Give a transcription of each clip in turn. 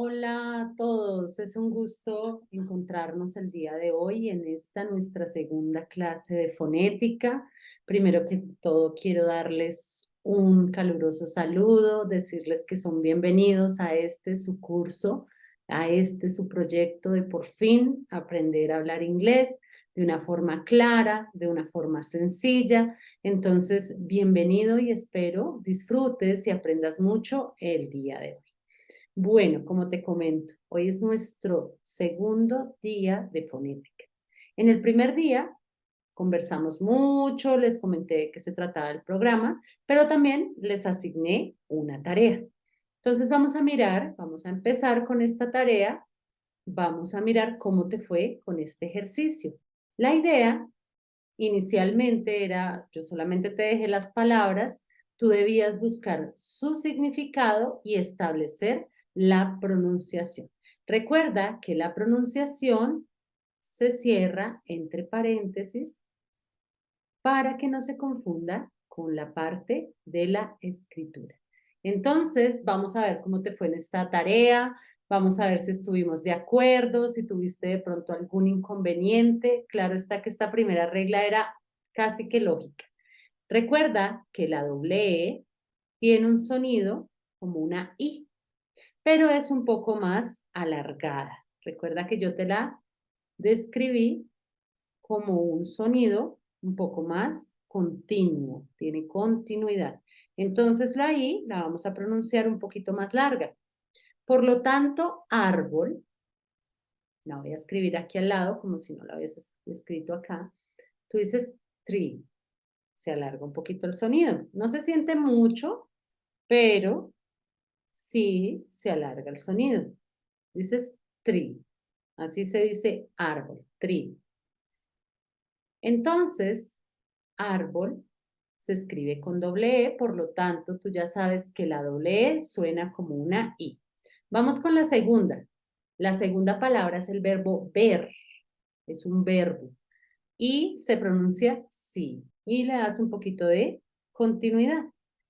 Hola a todos, es un gusto encontrarnos el día de hoy en esta nuestra segunda clase de fonética. Primero que todo quiero darles un caluroso saludo, decirles que son bienvenidos a este su curso, a este su proyecto de por fin aprender a hablar inglés de una forma clara, de una forma sencilla. Entonces, bienvenido y espero disfrutes y aprendas mucho el día de hoy. Bueno, como te comento, hoy es nuestro segundo día de fonética. En el primer día conversamos mucho, les comenté de qué se trataba el programa, pero también les asigné una tarea. Entonces vamos a empezar con esta tarea, vamos a mirar cómo te fue con este ejercicio. La idea inicialmente era, yo solamente te dejé las palabras, tú debías buscar su significado y establecer la pronunciación. Recuerda que la pronunciación se cierra entre paréntesis para que no se confunda con la parte de la escritura. Entonces, vamos a ver cómo te fue en esta tarea, vamos a ver si estuvimos de acuerdo, si tuviste de pronto algún inconveniente. Claro está que esta primera regla era casi que lógica. Recuerda que la doble E tiene un sonido como una I, pero es un poco más alargada. Recuerda que yo te la describí como un sonido un poco más continuo, tiene continuidad. Entonces la I la vamos a pronunciar un poquito más larga. Por lo tanto, árbol, la voy a escribir aquí al lado como si no la hubieses escrito acá. Tú dices tree, se alarga un poquito el sonido. No se siente mucho, pero sí se alarga el sonido. Dices tree, así se dice árbol, tree. Entonces, árbol se escribe con doble E, por lo tanto, tú ya sabes que la doble E suena como una I. Vamos con la segunda. La segunda palabra es el verbo ver, es un verbo y se pronuncia sí y le das un poquito de continuidad.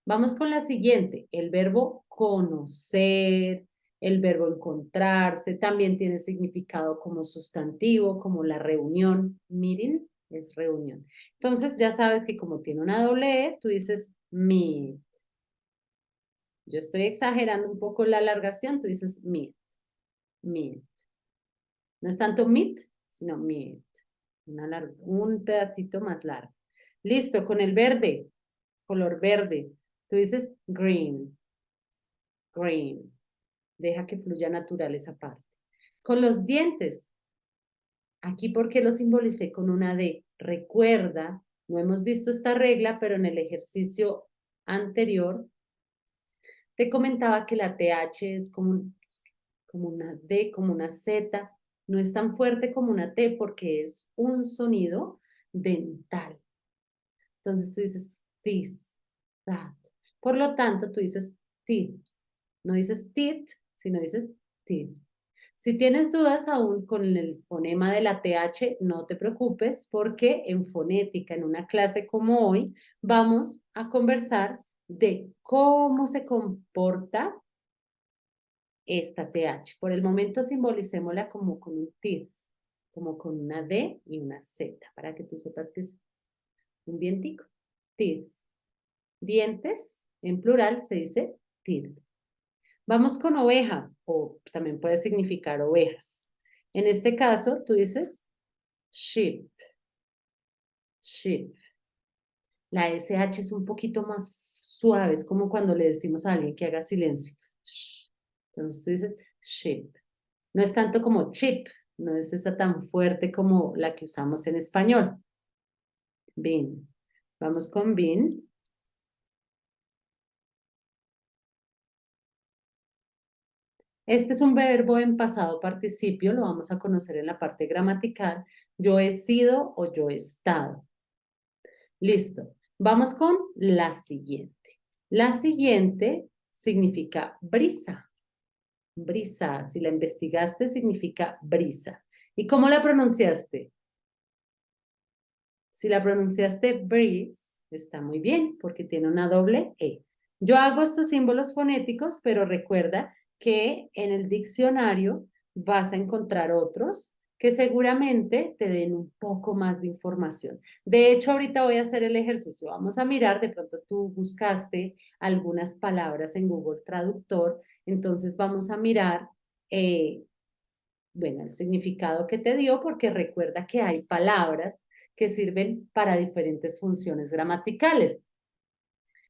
Vamos con la siguiente, el verbo conocer, el verbo encontrarse, también tiene significado como sustantivo, como la reunión, meeting es reunión. Entonces ya sabes que como tiene una doble E, tú dices meet. Yo estoy exagerando un poco la alargación, tú dices meet, meet. No es tanto meet, sino meet. Un pedacito más largo. Listo, con el verde, color verde. Tú dices green, green. Deja que fluya natural esa parte. Con los dientes, aquí porque lo simbolicé con una D. Recuerda, no hemos visto esta regla, pero en el ejercicio anterior te comentaba que la TH es como una D, como una Z. No es tan fuerte como una T porque es un sonido dental. Entonces tú dices this, that. Por lo tanto, tú dices teeth. No dices teeth, sino dices teeth. Si tienes dudas aún con el fonema de la TH, no te preocupes porque en fonética, en una clase como hoy, vamos a conversar de cómo se comporta esta TH. Por el momento simbolicémosla como con un teeth, como con una D y una Z, para que tú sepas que es un vientico. Teeth. Dientes, en plural se dice teeth. Vamos con oveja, o también puede significar ovejas. En este caso, tú dices sheep, sheep. La SH es un poquito más suave, es como cuando le decimos a alguien que haga silencio. Entonces tú dices sheep. No es tanto como chip, no es esa tan fuerte como la que usamos en español. Bean. Vamos con bean. Este es un verbo en pasado participio, lo vamos a conocer en la parte gramatical. Yo he sido o yo he estado. Listo. Vamos con la siguiente. La siguiente significa brisa. Brisa, si la investigaste, significa brisa. ¿Y cómo la pronunciaste? Si la pronunciaste breeze, está muy bien porque tiene una doble E. Yo hago estos símbolos fonéticos, pero recuerda que en el diccionario vas a encontrar otros que seguramente te den un poco más de información. De hecho, ahorita voy a hacer el ejercicio. Vamos a mirar, de pronto tú buscaste algunas palabras en Google Traductor, entonces vamos a mirar, bueno, el significado que te dio, porque recuerda que hay palabras que sirven para diferentes funciones gramaticales.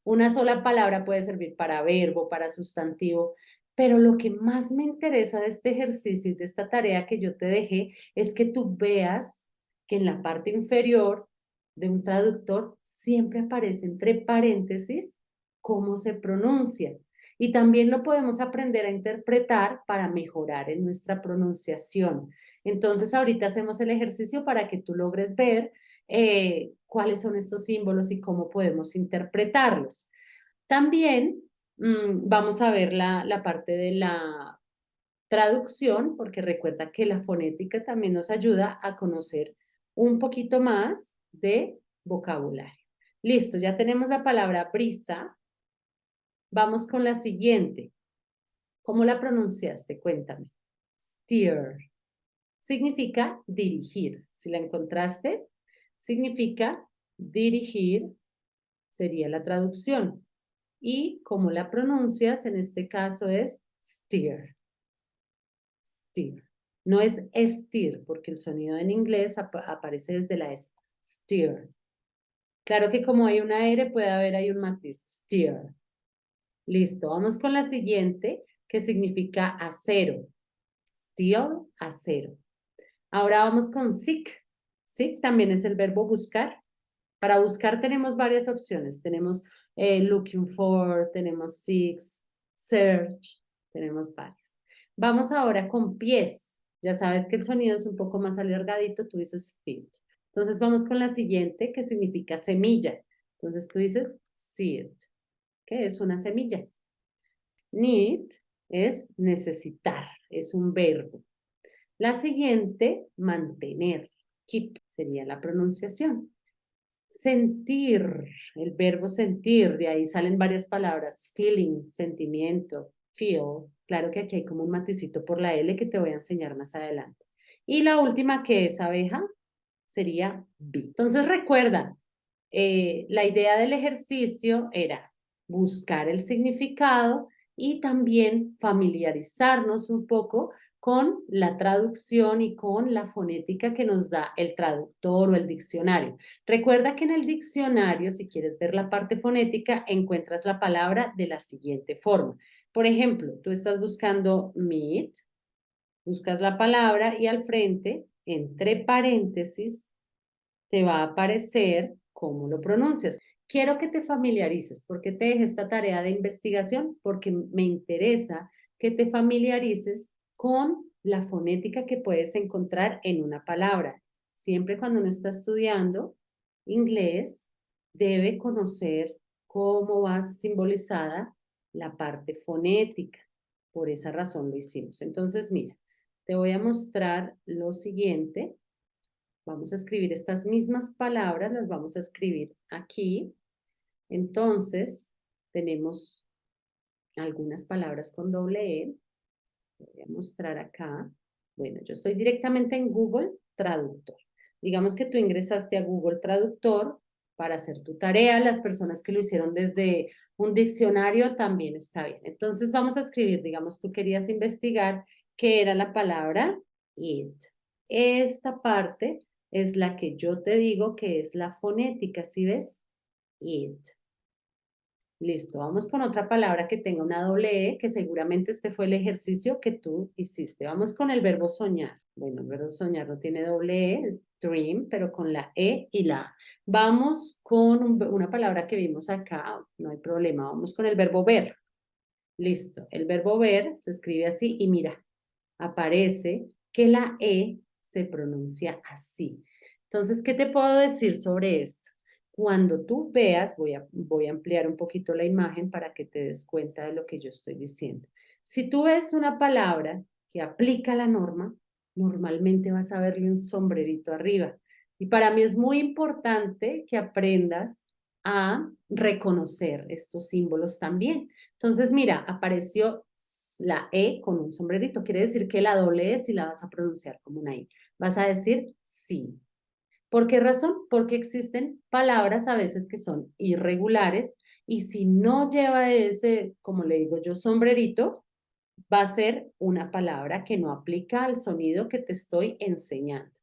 Una sola palabra puede servir para verbo, para sustantivo, pero lo que más me interesa de este ejercicio y de esta tarea que yo te dejé es que tú veas que en la parte inferior de un traductor siempre aparece entre paréntesis cómo se pronuncia. Y también lo podemos aprender a interpretar para mejorar en nuestra pronunciación. Entonces, ahorita hacemos el ejercicio para que tú logres ver cuáles son estos símbolos y cómo podemos interpretarlos. También vamos a ver la parte de la traducción, porque recuerda que la fonética también nos ayuda a conocer un poquito más de vocabulario. Listo, ya tenemos la palabra brisa. Vamos con la siguiente. ¿Cómo la pronunciaste? Cuéntame. Steer. Significa dirigir. Si la encontraste, significa dirigir, sería la traducción. Y como la pronuncias, en este caso es steer. Steer. No es steer, porque el sonido en inglés aparece desde la S. Steer. Claro que como hay una R, puede haber ahí un matiz. Steer. Listo, vamos con la siguiente, que significa acero. Steel, acero. Ahora vamos con seek. Seek también es el verbo buscar. Para buscar tenemos varias opciones. Tenemos looking for, tenemos seek, search, tenemos varias. Vamos ahora con pies. Ya sabes que el sonido es un poco más alargadito, tú dices feet. Entonces vamos con la siguiente, que significa semilla. Entonces tú dices seed, que es una semilla. Need es necesitar, es un verbo. La siguiente, mantener. Keep sería la pronunciación. Sentir, el verbo sentir, de ahí salen varias palabras. Feeling, sentimiento, feel. Claro que aquí hay como un maticito por la L que te voy a enseñar más adelante. Y la última, que es abeja, sería be. Entonces recuerda, la idea del ejercicio era buscar el significado y también familiarizarnos un poco con la traducción y con la fonética que nos da el traductor o el diccionario. Recuerda que en el diccionario, si quieres ver la parte fonética, encuentras la palabra de la siguiente forma. Por ejemplo, tú estás buscando meet, buscas la palabra y al frente, entre paréntesis, te va a aparecer cómo lo pronuncias. Quiero que te familiarices. ¿Por qué te dejé esta tarea de investigación? Porque me interesa que te familiarices con la fonética que puedes encontrar en una palabra. Siempre cuando uno está estudiando inglés, debe conocer cómo va simbolizada la parte fonética. Por esa razón lo hicimos. Entonces, mira, te voy a mostrar lo siguiente. Vamos a escribir estas mismas palabras, las vamos a escribir aquí. Entonces, tenemos algunas palabras con doble E. Voy a mostrar acá. Bueno, yo estoy directamente en Google Traductor. Digamos que tú ingresaste a Google Traductor para hacer tu tarea. Las personas que lo hicieron desde un diccionario también está bien. Entonces, vamos a escribir, digamos, tú querías investigar qué era la palabra it. Esta parte es la que yo te digo que es la fonética, ¿sí ves? It. Listo, vamos con otra palabra que tenga una doble E, que seguramente este fue el ejercicio que tú hiciste. Vamos con el verbo soñar. Bueno, el verbo soñar no tiene doble E, es dream, pero con la E y la A. Vamos con una palabra que vimos acá, no hay problema. Vamos con el verbo ver. Listo, el verbo ver se escribe así y mira, aparece que la E se pronuncia así. Entonces, ¿qué te puedo decir sobre esto? Cuando tú veas, voy a ampliar un poquito la imagen para que te des cuenta de lo que yo estoy diciendo. Si tú ves una palabra que aplica la norma, normalmente vas a verle un sombrerito arriba. Y para mí es muy importante que aprendas a reconocer estos símbolos también. Entonces, mira, apareció la E con un sombrerito. Quiere decir que la doble E sí la vas a pronunciar como una I. Vas a decir sí. ¿Por qué razón? Porque existen palabras a veces que son irregulares y si no lleva ese, como le digo yo, sombrerito, va a ser una palabra que no aplica al sonido que te estoy enseñando.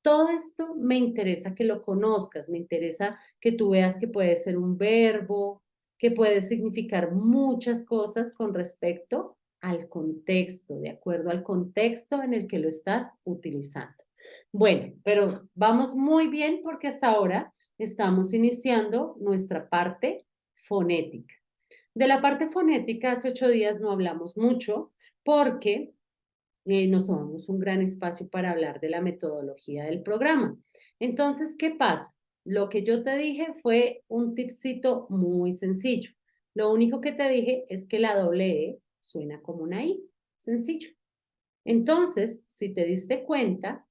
Todo esto me interesa que lo conozcas, me interesa que tú veas que puede ser un verbo, que puede significar muchas cosas con respecto al contexto, de acuerdo al contexto en el que lo estás utilizando. Bueno, pero vamos muy bien porque hasta ahora estamos iniciando nuestra parte fonética. De la parte fonética, hace 8 días no hablamos mucho porque nos tomamos un gran espacio para hablar de la metodología del programa. Entonces, ¿qué pasa? Lo que yo te dije fue un tipcito muy sencillo. Lo único que te dije es que la doble E suena como una I. Sencillo. Entonces, si te diste cuenta,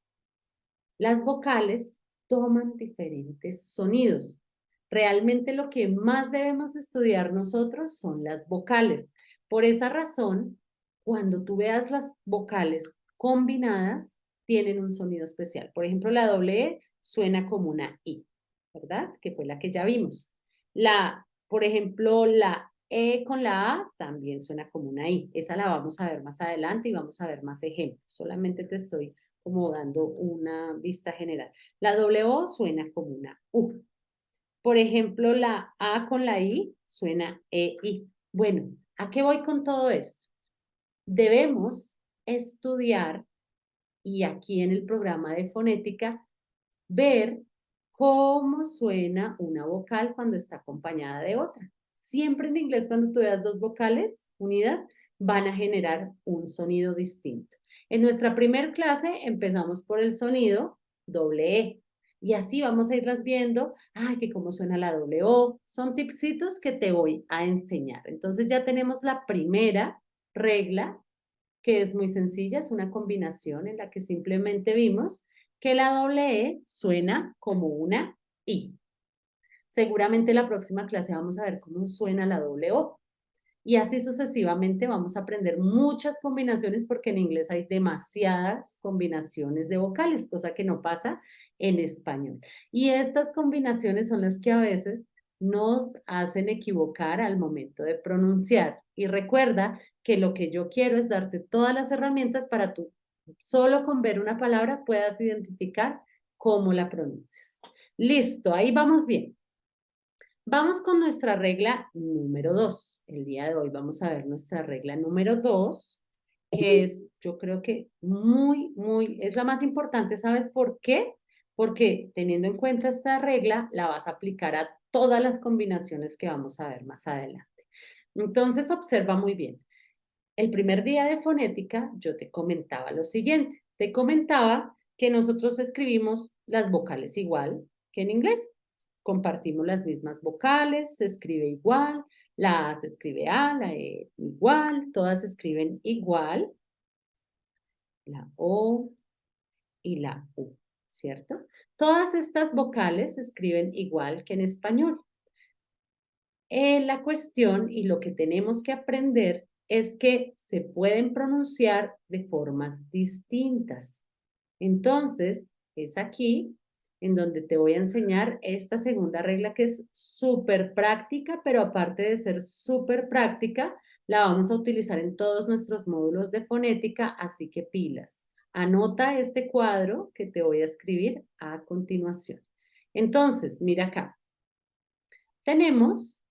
las vocales toman diferentes sonidos. Realmente lo que más debemos estudiar nosotros son las vocales. Por esa razón, cuando tú veas las vocales combinadas, tienen un sonido especial. Por ejemplo, la doble E suena como una I, ¿verdad? Que fue la que ya vimos. Por ejemplo, la E con la A también suena como una I. Esa la vamos a ver más adelante y vamos a ver más ejemplos. Solamente te estoy como dando una vista general. La W suena como una U. Por ejemplo, la A con la I suena EI. Bueno, ¿a qué voy con todo esto? Debemos estudiar, y aquí en el programa de fonética, ver cómo suena una vocal cuando está acompañada de otra. Siempre en inglés, cuando tú das dos vocales unidas, van a generar un sonido distinto. En nuestra primer clase empezamos por el sonido doble E. Y así vamos a irlas viendo, ay, que cómo suena la doble O. Son tipsitos que te voy a enseñar. Entonces ya tenemos la primera regla, que es muy sencilla, es una combinación en la que simplemente vimos que la doble E suena como una I. Seguramente la próxima clase vamos a ver cómo suena la doble O. Y así sucesivamente vamos a aprender muchas combinaciones porque en inglés hay demasiadas combinaciones de vocales, cosa que no pasa en español. Y estas combinaciones son las que a veces nos hacen equivocar al momento de pronunciar. Y recuerda que lo que yo quiero es darte todas las herramientas para tú, solo con ver una palabra, puedas identificar cómo la pronuncias. Listo, ahí vamos bien. Vamos con nuestra regla número 2. El día de hoy vamos a ver nuestra regla número 2, que es, yo creo que es la más importante. ¿Sabes por qué? Porque teniendo en cuenta esta regla, la vas a aplicar a todas las combinaciones que vamos a ver más adelante. Entonces, observa muy bien. El primer día de fonética, yo te comentaba lo siguiente. Te comentaba que nosotros escribimos las vocales igual que en inglés. Compartimos las mismas vocales, se escribe igual, la A se escribe A, la E igual, todas se escriben igual, la O y la U, ¿cierto? Todas estas vocales se escriben igual que en español. La cuestión y lo que tenemos que aprender es que se pueden pronunciar de formas distintas. Entonces, es aquí en donde te voy a enseñar esta segunda regla que es súper práctica, pero aparte de ser súper práctica, la vamos a utilizar en todos nuestros módulos de fonética, así que pilas. Anota este cuadro que te voy a escribir a continuación. Entonces, mira acá. Tenemos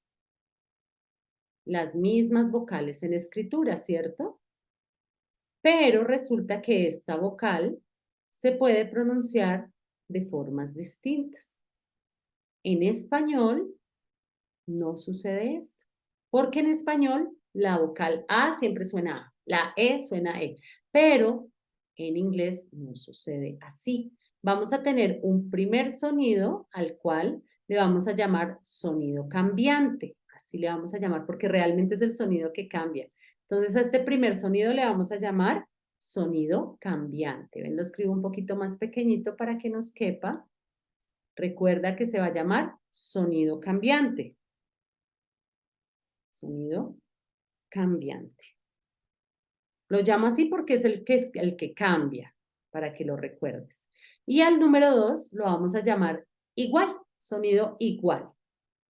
las mismas vocales en escritura, ¿cierto? Pero resulta que esta vocal se puede pronunciar de formas distintas. En español no sucede esto, porque en español la vocal A siempre suena A, la E suena E, pero en inglés no sucede así. Vamos a tener un primer sonido al cual le vamos a llamar sonido cambiante, así le vamos a llamar porque realmente es el sonido que cambia. Entonces a este primer sonido le vamos a llamar sonido cambiante. Ven, lo escribo un poquito más pequeñito para que nos quepa. Recuerda que se va a llamar sonido cambiante. Sonido cambiante. Lo llamo así porque es el que cambia, para que lo recuerdes. Y al número 2 lo vamos a llamar igual, sonido igual.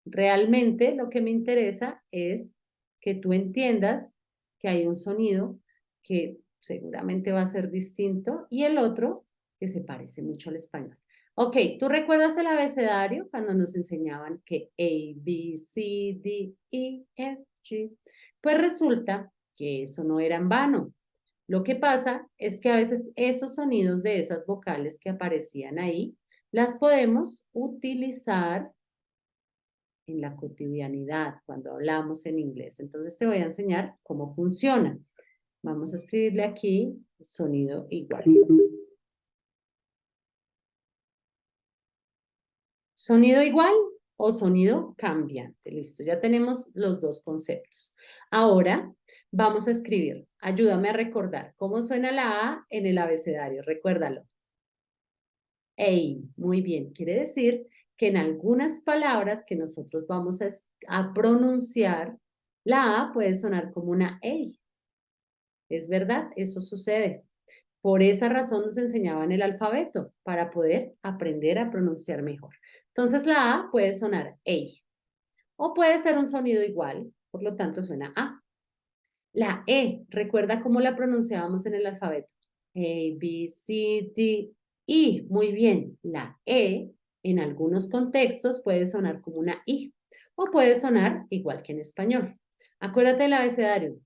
Realmente lo que me interesa es que tú entiendas que hay un sonido que seguramente va a ser distinto y el otro que se parece mucho al español. Ok, ¿tú recuerdas el abecedario cuando nos enseñaban que A, B, C, D, E, F, G? Pues resulta que eso no era en vano. Lo que pasa es que a veces esos sonidos de esas vocales que aparecían ahí, las podemos utilizar en la cotidianidad cuando hablamos en inglés. Entonces te voy a enseñar cómo funciona. Vamos a escribirle aquí sonido igual. Sonido igual o sonido cambiante. Listo, ya tenemos los dos conceptos. Ahora vamos a escribir. Ayúdame a recordar cómo suena la A en el abecedario. Recuérdalo. Ey, muy bien. Quiere decir que en algunas palabras que nosotros vamos a pronunciar, la A puede sonar como una ey. Es verdad, eso sucede. Por esa razón nos enseñaban el alfabeto, para poder aprender a pronunciar mejor. Entonces la A puede sonar ey, o puede ser un sonido igual, por lo tanto suena A. La E, ¿recuerda cómo la pronunciábamos en el alfabeto? A, B, C, D, E. Muy bien, la E en algunos contextos puede sonar como una I, o puede sonar igual que en español. Acuérdate del abecedario.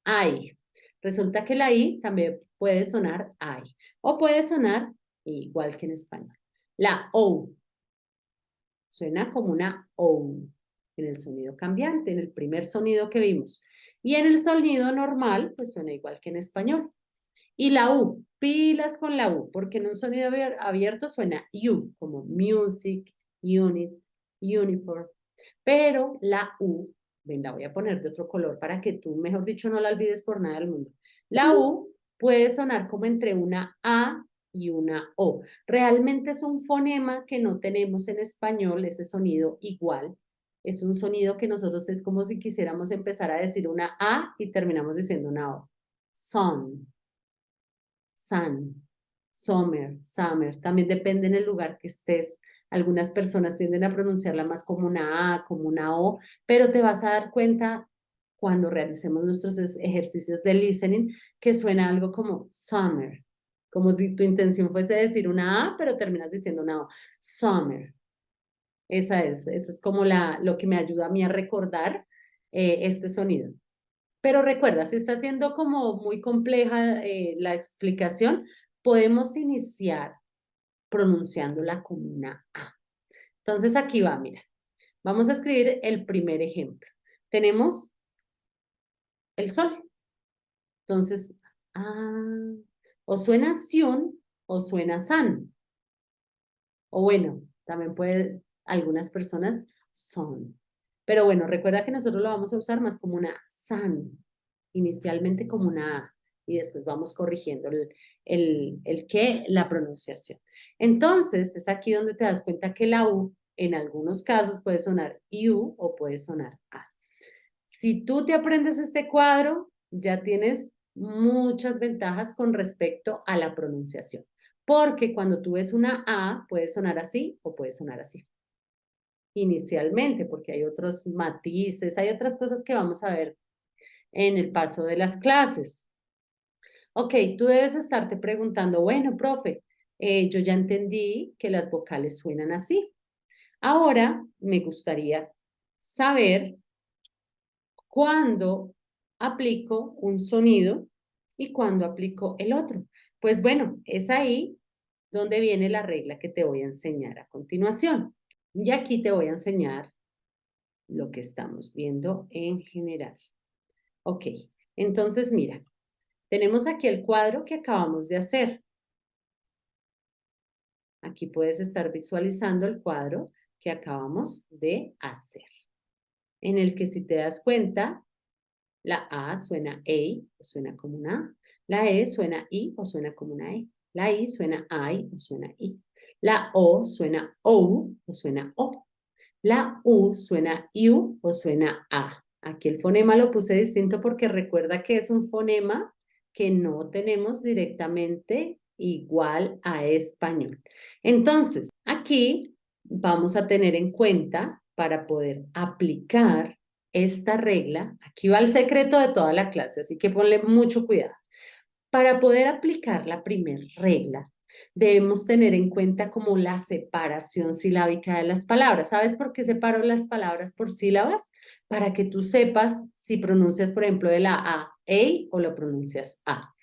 I. Resulta que la I también puede sonar I, o puede sonar igual que en español. La O suena como una O en el sonido cambiante, en el primer sonido que vimos. Y en el sonido normal, pues suena igual que en español. Y la U, pilas con la U, porque en un sonido abierto suena U, como music, unit, uniform. Pero la U, ven, la voy a poner de otro color para que tú, mejor dicho, no la olvides por nada del mundo. La U puede sonar como entre una A y una O. Realmente es un fonema que no tenemos en español, ese sonido igual. Es un sonido que nosotros es como si quisiéramos empezar a decir una A y terminamos diciendo una O. Sun, sun, summer. También depende en el lugar que estés. Algunas personas tienden a pronunciarla más como una A, como una O, pero te vas a dar cuenta cuando realicemos nuestros ejercicios de listening que suena algo como summer, como si tu intención fuese decir una A, pero terminas diciendo una O. Summer. Esa es como lo que me ayuda a mí a recordar este sonido. Pero recuerda, si está siendo como muy compleja la explicación, podemos iniciar pronunciándola como una A. Entonces aquí va, mira. Vamos a escribir el primer ejemplo. Tenemos el sol. Entonces, o suena Sion o suena San. O bueno, también puede algunas personas son. Pero bueno, recuerda que nosotros lo vamos a usar más como una San, inicialmente como una A, y después vamos corrigiendo la pronunciación. Entonces, es aquí donde te das cuenta que la U en algunos casos puede sonar U o puede sonar A. Si tú te aprendes este cuadro, ya tienes muchas ventajas con respecto a la pronunciación. Porque cuando tú ves una A, puede sonar así o puede sonar así. Inicialmente, porque hay otros matices, hay otras cosas que vamos a ver en el paso de las clases. Ok, tú debes estarte preguntando, bueno, profe, yo ya entendí que las vocales suenan así. Ahora me gustaría saber cuándo aplico un sonido y cuándo aplico el otro. Pues bueno, es ahí donde viene la regla que te voy a enseñar a continuación. Y aquí te voy a enseñar lo que estamos viendo en general. Ok, entonces mira, tenemos aquí el cuadro que acabamos de hacer. Aquí puedes estar visualizando el cuadro que acabamos de hacer, en el que si te das cuenta, la A suena A o suena como una A. La E suena I o suena como una E. La I suena I o suena I. La O suena O o suena O. La U suena U o suena A. Aquí el fonema lo puse distinto porque recuerda que es un fonema que no tenemos directamente igual a español. Entonces, aquí vamos a tener en cuenta para poder aplicar esta regla. Aquí va el secreto de toda la clase, así que ponle mucho cuidado. Para poder aplicar la primera regla, debemos tener en cuenta como la separación silábica de las palabras. ¿Sabes por qué separo las palabras por sílabas? Para que tú sepas si pronuncias, por ejemplo, de la A, o lo pronuncias A.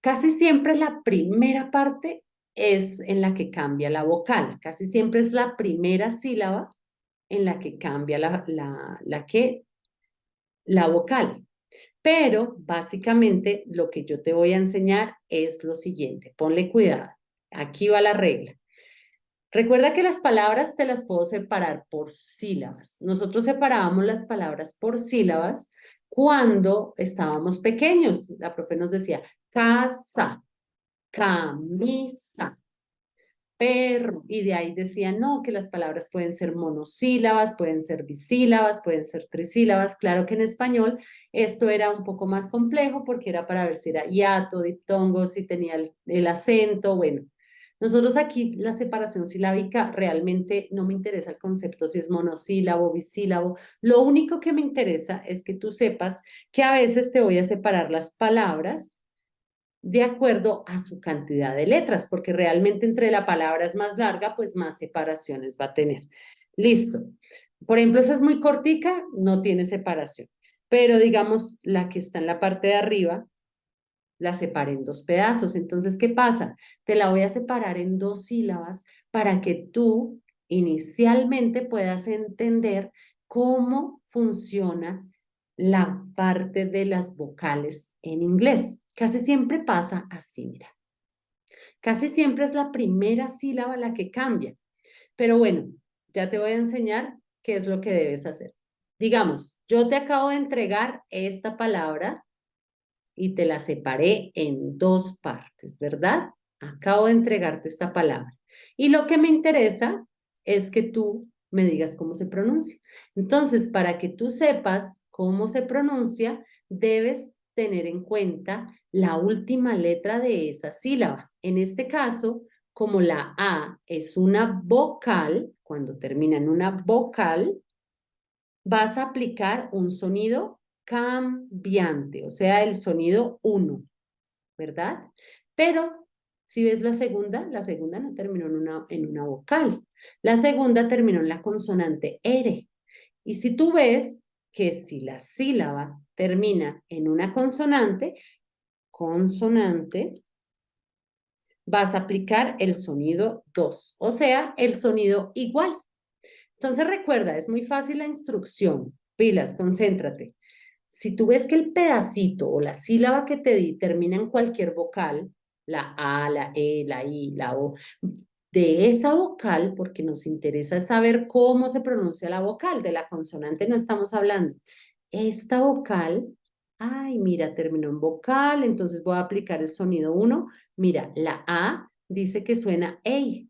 Casi siempre la primera parte es en la que cambia la vocal. Casi siempre es la primera sílaba en la que cambia la vocal. Pero básicamente lo que yo te voy a enseñar es lo siguiente. Ponle cuidado. Aquí va la regla. Recuerda que las palabras te las puedo separar por sílabas. Nosotros separábamos las palabras por sílabas cuando estábamos pequeños. La profe nos decía casa, camisa, perro, y de ahí decían, no, que las palabras pueden ser monosílabas, pueden ser bisílabas, pueden ser trisílabas. Claro que en español esto era un poco más complejo porque era para ver si era hiato, diptongo, si tenía el acento, bueno. Nosotros aquí la separación silábica realmente no me interesa el concepto si es monosílabo, bisílabo. Lo único que me interesa es que tú sepas que a veces te voy a separar las palabras de acuerdo a su cantidad de letras, porque realmente entre la palabra es más larga, pues más separaciones va a tener. Listo. Por ejemplo, esa es muy cortica, no tiene separación. Pero digamos, la que está en la parte de arriba, la separé en dos pedazos. Entonces, ¿qué pasa? Te la voy a separar en dos sílabas para que tú inicialmente puedas entender cómo funciona la parte de las vocales en inglés. Casi siempre pasa así, mira. Casi siempre es la primera sílaba la que cambia. Pero bueno, ya te voy a enseñar qué es lo que debes hacer. Digamos, yo te acabo de entregar esta palabra y te la separé en dos partes, ¿verdad? Acabo de entregarte esta palabra. Y lo que me interesa es que tú me digas cómo se pronuncia. Entonces, para que tú sepas cómo se pronuncia, debes tener en cuenta la última letra de esa sílaba. En este caso, como la A es una vocal, cuando termina en una vocal, vas a aplicar un sonido cambiante, o sea, el sonido 1, ¿verdad? Pero si ves la segunda no terminó en una vocal. La segunda terminó en la consonante R. Y si tú ves que si la sílaba termina en una consonante, vas a aplicar el sonido 2, o sea, el sonido igual. Entonces recuerda, es muy fácil la instrucción. Pilas, concéntrate. Si tú ves que el pedacito o la sílaba que te di termina en cualquier vocal, la A, la E, la I, la O, de esa vocal, porque nos interesa saber cómo se pronuncia la vocal, de la consonante no estamos hablando. Esta vocal, ay, mira, terminó en vocal, entonces voy a aplicar el sonido 1. Mira, la A dice que suena EI.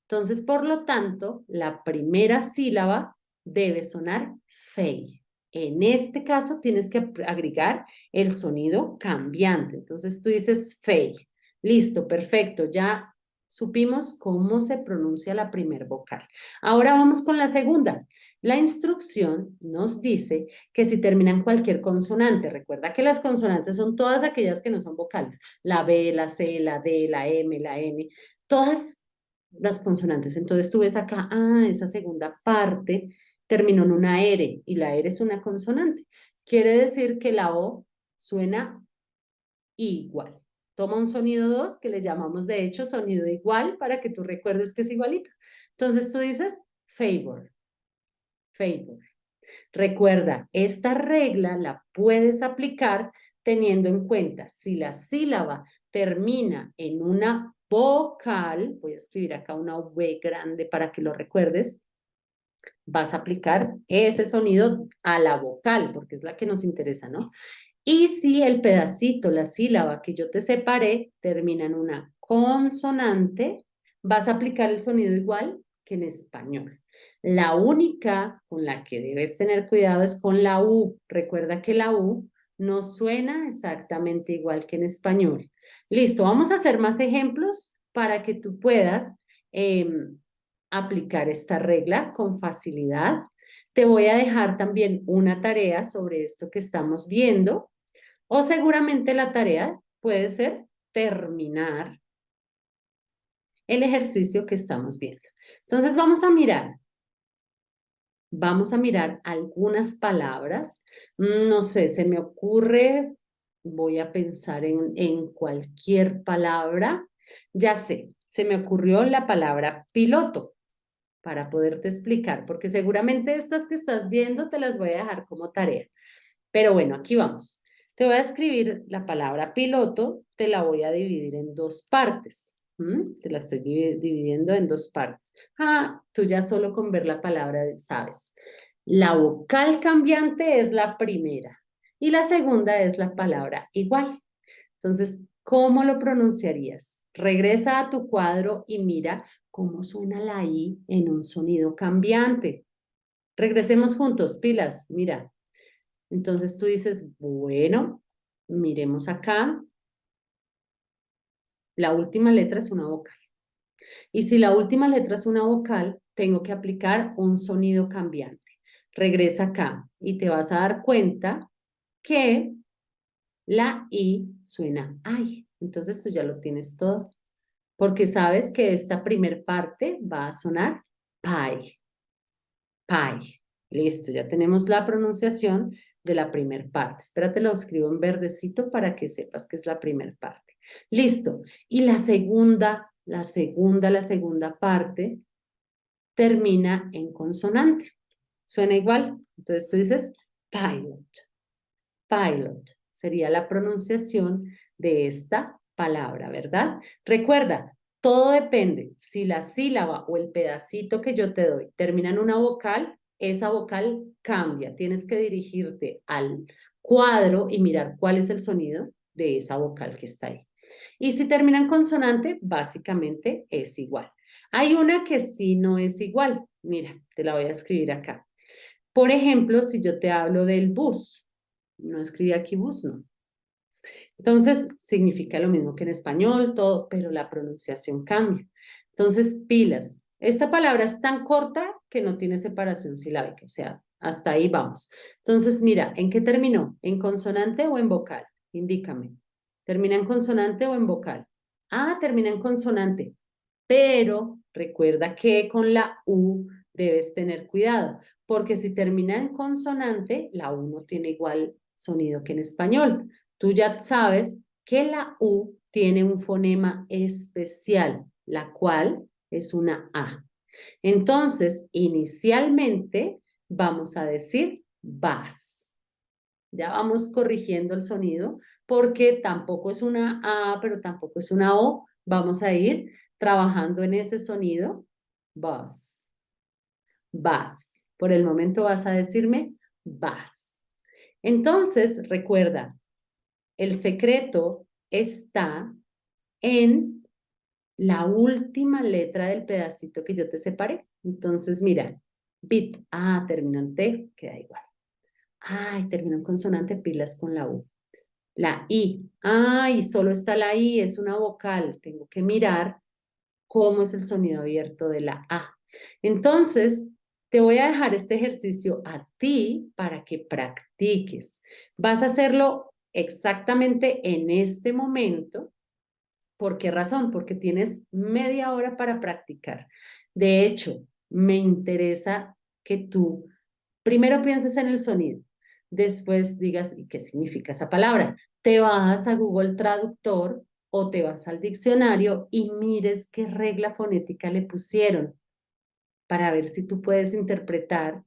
Entonces, por lo tanto, la primera sílaba debe sonar fei. En este caso, tienes que agregar el sonido cambiante. Entonces, tú dices fei. Listo, perfecto. Ya supimos cómo se pronuncia la primer vocal. Ahora vamos con la segunda. La instrucción nos dice que si terminan cualquier consonante, recuerda que las consonantes son todas aquellas que no son vocales. La B, la C, la D, la M, la N, todas las consonantes. Entonces tú ves acá, esa segunda parte terminó en una R y la R es una consonante. Quiere decir que la O suena igual. Toma un sonido 2 que le llamamos de hecho sonido igual para que tú recuerdes que es igualito. Entonces tú dices favor, favor. Recuerda, esta regla la puedes aplicar teniendo en cuenta si la sílaba termina en una vocal, voy a escribir acá una V grande para que lo recuerdes, vas a aplicar ese sonido a la vocal, porque es la que nos interesa, ¿no? Y si el pedacito, la sílaba que yo te separé, termina en una consonante, vas a aplicar el sonido igual que en español. La única con la que debes tener cuidado es con la U. Recuerda que la U no suena exactamente igual que en español. Listo, vamos a hacer más ejemplos para que tú puedas aplicar esta regla con facilidad. Te voy a dejar también una tarea sobre esto que estamos viendo, o seguramente la tarea puede ser terminar el ejercicio que estamos viendo. Entonces vamos a mirar algunas palabras. No sé, se me ocurre, voy a pensar en cualquier palabra. Ya sé, se me ocurrió la palabra piloto para poderte explicar, porque seguramente estas que estás viendo te las voy a dejar como tarea. Pero bueno, aquí vamos. Te voy a escribir la palabra piloto, te la voy a dividir en dos partes. Te la estoy dividiendo en dos partes. Tú ya solo con ver la palabra sabes. La vocal cambiante es la primera y la segunda es la palabra igual. Entonces, ¿cómo lo pronunciarías? Regresa a tu cuadro y mira cómo suena la I en un sonido cambiante. Regresemos juntos, pilas, mira. Entonces tú dices, bueno, miremos acá. La última letra es una vocal. Y si la última letra es una vocal, tengo que aplicar un sonido cambiante. Regresa acá y te vas a dar cuenta que la I suena ay. Entonces tú ya lo tienes todo. Porque sabes que esta primer parte va a sonar pie. Pie. Listo, ya tenemos la pronunciación de la primer parte. Espérate, lo escribo en verdecito para que sepas que es la primer parte. Listo. Y la segunda parte termina en consonante. ¿Suena igual? Entonces tú dices pilot. Pilot sería la pronunciación de esta palabra, ¿verdad? Recuerda, todo depende. Si la sílaba o el pedacito que yo te doy termina en una vocal, esa vocal cambia. Tienes que dirigirte al cuadro y mirar cuál es el sonido de esa vocal que está ahí. Y si termina en consonante, básicamente es igual. Hay una que sí no es igual. Mira, te la voy a escribir acá. Por ejemplo, si yo te hablo del bus, no escribí aquí bus, no. Entonces, significa lo mismo que en español, todo, pero la pronunciación cambia. Entonces, pilas. Esta palabra es tan corta que no tiene separación silábica, o sea, hasta ahí vamos. Entonces, mira, ¿en qué terminó? ¿En consonante o en vocal? Indícame. ¿Termina en consonante o en vocal? Termina en consonante, pero recuerda que con la U debes tener cuidado, porque si termina en consonante, la U no tiene igual sonido que en español. Tú ya sabes que la U tiene un fonema especial, la cual es una A. Entonces, inicialmente vamos a decir vas. Ya vamos corrigiendo el sonido porque tampoco es una A, pero tampoco es una O. Vamos a ir trabajando en ese sonido. Vas. Vas. Por el momento vas a decirme vas. Entonces, recuerda, el secreto está en la última letra del pedacito que yo te separé. Entonces, mira, bit, terminó en T, queda igual. Terminó en consonante, pilas con la U. La I, solo está la I, es una vocal. Tengo que mirar cómo es el sonido abierto de la A. Entonces, te voy a dejar este ejercicio a ti para que practiques. Vas a hacerlo exactamente en este momento. ¿Por qué razón? Porque tienes media hora para practicar. De hecho, me interesa que tú primero pienses en el sonido, después digas, ¿y qué significa esa palabra? Te vas a Google Traductor o te vas al diccionario y mires qué regla fonética le pusieron para ver si tú puedes interpretar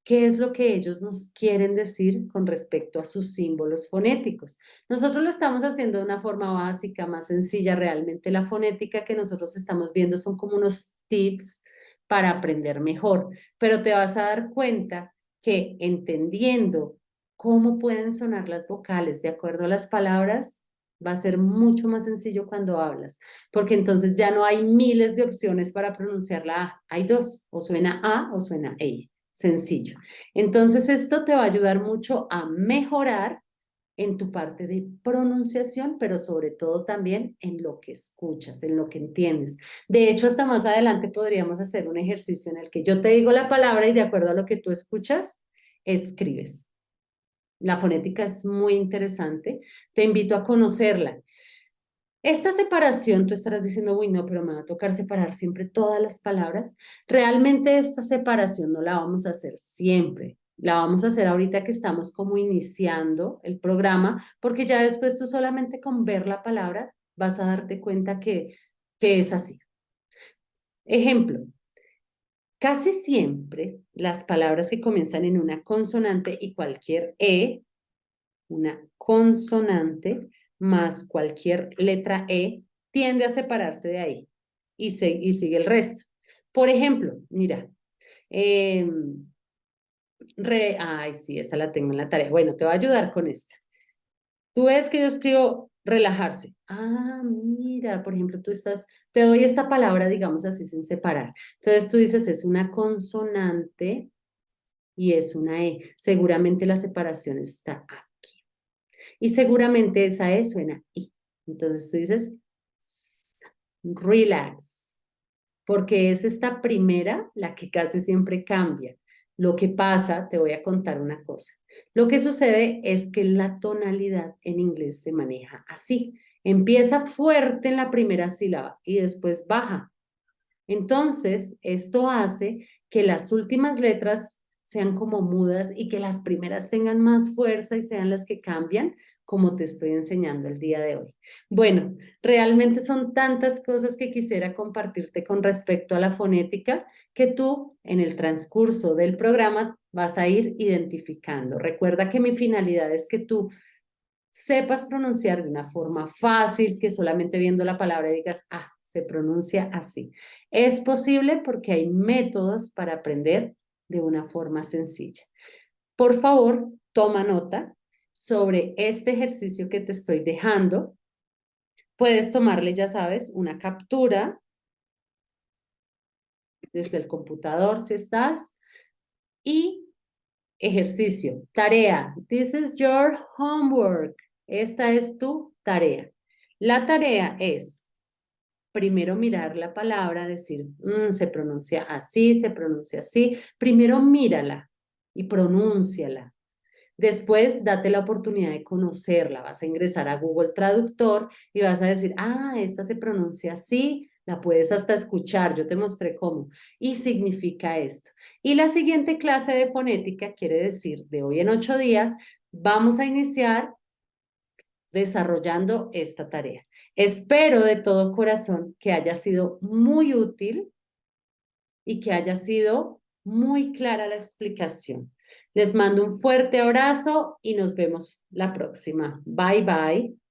qué es lo que ellos nos quieren decir con respecto a sus símbolos fonéticos. Nosotros lo estamos haciendo de una forma básica, más sencilla. Realmente la fonética que nosotros estamos viendo son como unos tips para aprender mejor, pero te vas a dar cuenta que entendiendo cómo pueden sonar las vocales de acuerdo a las palabras, Va a ser mucho más sencillo cuando hablas, porque entonces ya no hay miles de opciones para pronunciar la A. Hay dos, o suena A o suena E. Sencillo. Entonces esto te va a ayudar mucho a mejorar en tu parte de pronunciación, pero sobre todo también en lo que escuchas, en lo que entiendes. De hecho, hasta más adelante podríamos hacer un ejercicio en el que yo te digo la palabra y de acuerdo a lo que tú escuchas, escribes. La fonética es muy interesante. Te invito a conocerla. Esta separación, tú estarás diciendo, uy, no, pero me va a tocar separar siempre todas las palabras. Realmente esta separación no la vamos a hacer siempre. La vamos a hacer ahorita que estamos como iniciando el programa, porque ya después tú solamente con ver la palabra vas a darte cuenta que es así. Ejemplo, casi siempre las palabras que comienzan en una consonante y cualquier una consonante más cualquier letra E, tiende a separarse de ahí y sigue el resto. Por ejemplo, mira, eh, ay, sí, esa la tengo en la tarea. Bueno, te voy a ayudar con esta. Tú ves que yo escribo relajarse. Ah, mira, por ejemplo, te doy esta palabra, digamos así, sin separar. Entonces tú dices, es una consonante y es una E. Seguramente la separación está aquí. Y seguramente esa E suena I. Entonces tú dices, relax, porque es esta primera la que casi siempre cambia. Lo que pasa, te voy a contar una cosa. Lo que sucede es que la tonalidad en inglés se maneja así. Empieza fuerte en la primera sílaba y después baja. Entonces, esto hace que las últimas letras sean como mudas y que las primeras tengan más fuerza y sean las que cambian, como te estoy enseñando el día de hoy. Bueno, realmente son tantas cosas que quisiera compartirte con respecto a la fonética que tú en el transcurso del programa vas a ir identificando. Recuerda que mi finalidad es que tú sepas pronunciar de una forma fácil, que solamente viendo la palabra digas, ah, se pronuncia así. Es posible porque hay métodos para aprender de una forma sencilla. Por favor, toma nota sobre este ejercicio que te estoy dejando. Puedes tomarle, ya sabes, una captura desde el computador si estás. Y ejercicio, tarea. This is your homework. Esta es tu tarea. La tarea es primero mirar la palabra, decir, se pronuncia así, se pronuncia así. Primero mírala y pronúnciala. Después, date la oportunidad de conocerla. Vas a ingresar a Google Traductor y vas a decir, ah, esta se pronuncia así, la puedes hasta escuchar, yo te mostré cómo. Y significa esto. Y la siguiente clase de fonética quiere decir, de hoy en 8 días, vamos a iniciar desarrollando esta tarea. Espero de todo corazón que haya sido muy útil y que haya sido muy clara la explicación. Les mando un fuerte abrazo y nos vemos la próxima. Bye, bye.